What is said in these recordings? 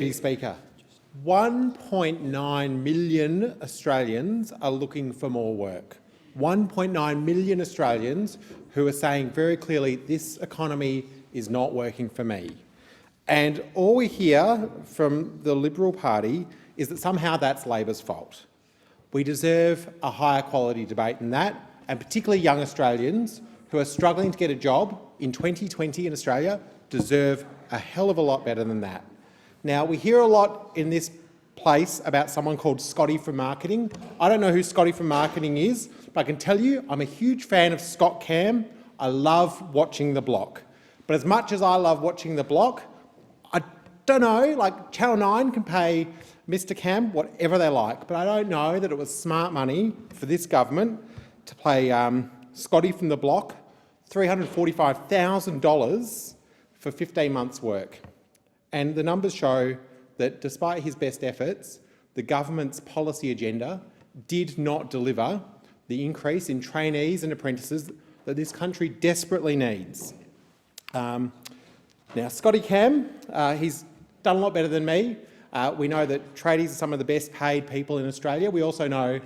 Deputy Speaker. 1.9 million Australians are looking for more work. 1.9 million Australians who are saying very clearly, this economy is not working for me. And all we hear from the Liberal Party is that somehow that's Labor's fault. We deserve a higher quality debate than that, and particularly young Australians who are struggling to get a job in 2020 in Australia deserve a hell of a lot better than that. Now, we hear a lot in this place about someone called Scotty from Marketing. I don't know who Scotty from Marketing is, but I can tell you I'm a huge fan of Scott Cam. I love watching The Block. But as much as I love watching The Block, I don't know, like Channel 9 can pay Mr Cam whatever they like, but I don't know that it was smart money for this government to pay Scotty from The Block $345,000 for 15 months' work. And the numbers show that despite his best efforts, the government's policy agenda did not deliver the increase in trainees and apprentices that this country desperately needs. Now, Scotty Cam, he's done a lot better than me. We know that tradies are some of the best paid people in Australia. We also know,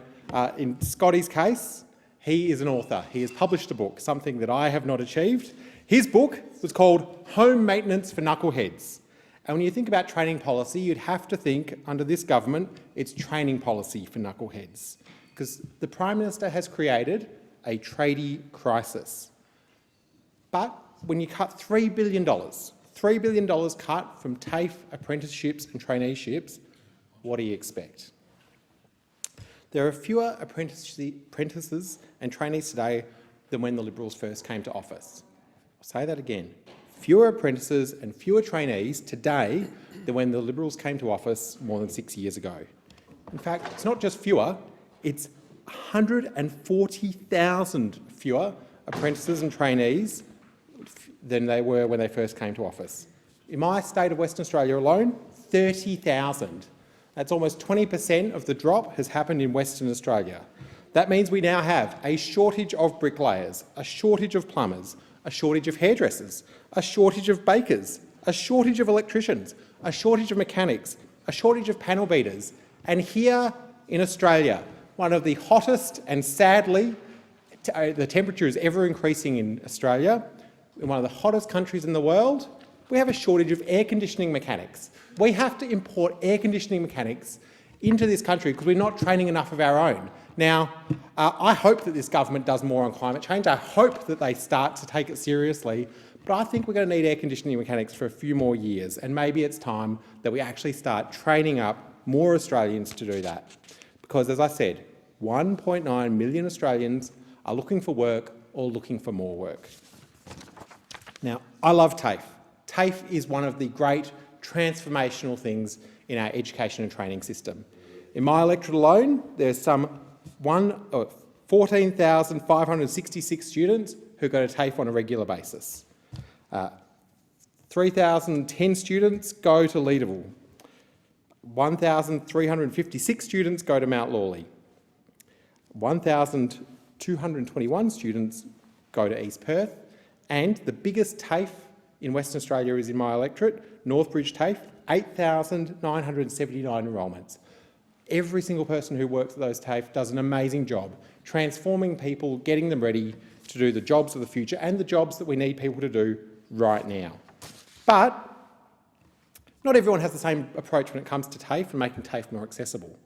in Scotty's case, he is an author. He has published a book, something that I have not achieved. His book was called Home Maintenance for Knuckleheads. And when you think about training policy, you'd have to think, under this government, it's training policy for knuckleheads. Because the Prime Minister has created a tradie crisis. But when you cut $3 billion cut from TAFE apprenticeships and traineeships, what do you expect? There are fewer apprentices and trainees today than when the Liberals first came to office. I'll say that again. Fewer apprentices and fewer trainees today than when the Liberals came to office more than 6 years ago. In fact, it's not just fewer, it's 140,000 fewer apprentices and trainees than they were when they first came to office. In my state of Western Australia alone, 30,000. That's almost 20% of the drop has happened in Western Australia. That means we now have a shortage of bricklayers, a shortage of plumbers, a shortage of hairdressers, a shortage of bakers, a shortage of electricians, a shortage of mechanics, a shortage of panel beaters. And here in Australia, one of the hottest and sadly, the temperature is ever increasing in Australia, in one of the hottest countries in the world, we have a shortage of air conditioning mechanics. We have to import air conditioning mechanics into this country because we're not training enough of our own. Now, I hope that this government does more on climate change. I hope that they start to take it seriously, but I think we're going to need air conditioning mechanics for a few more years, and maybe it's time that we actually start training up more Australians to do that. Because, as I said, 1.9 million Australians are looking for work or looking for more work. Now, I love TAFE. TAFE is one of the great transformational things in our education and training system. In my electorate alone, there's some 14,566 students who go to TAFE on a regular basis. 3,010 students go to Leederville. 1,356 students go to Mount Lawley. 1,221 students go to East Perth. And the biggest TAFE in Western Australia is in my electorate, Northbridge TAFE, 8,979 enrolments. Every single person who works at those TAFE does an amazing job, transforming people, getting them ready to do the jobs of the future and the jobs that we need people to do right now. But not everyone has the same approach when it comes to TAFE and making TAFE more accessible.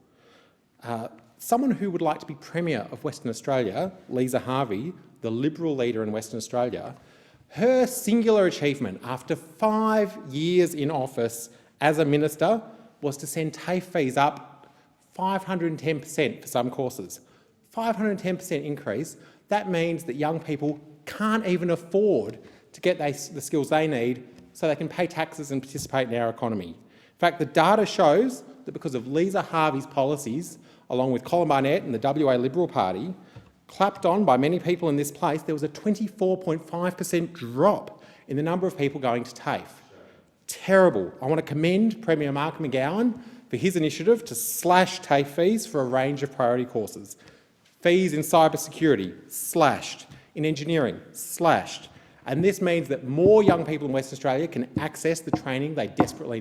Someone who would like to be Premier of Western Australia, Lisa Harvey, the Liberal leader in Western Australia, her singular achievement after 5 years in office as a minister was to send TAFE fees up 510% for some courses. 510% increase, that means that young people can't even afford to get the skills they need so they can pay taxes and participate in our economy. In fact, the data shows that because of Lisa Harvey's policies, along with Colin Barnett and the WA Liberal Party, clapped on by many people in this place, there was a 24.5% drop in the number of people going to TAFE. Terrible. I want to commend Premier Mark McGowan for his initiative to slash TAFE fees for a range of priority courses. Fees in cybersecurity, slashed. In engineering, slashed. And this means that more young people in Western Australia can access the training they desperately need.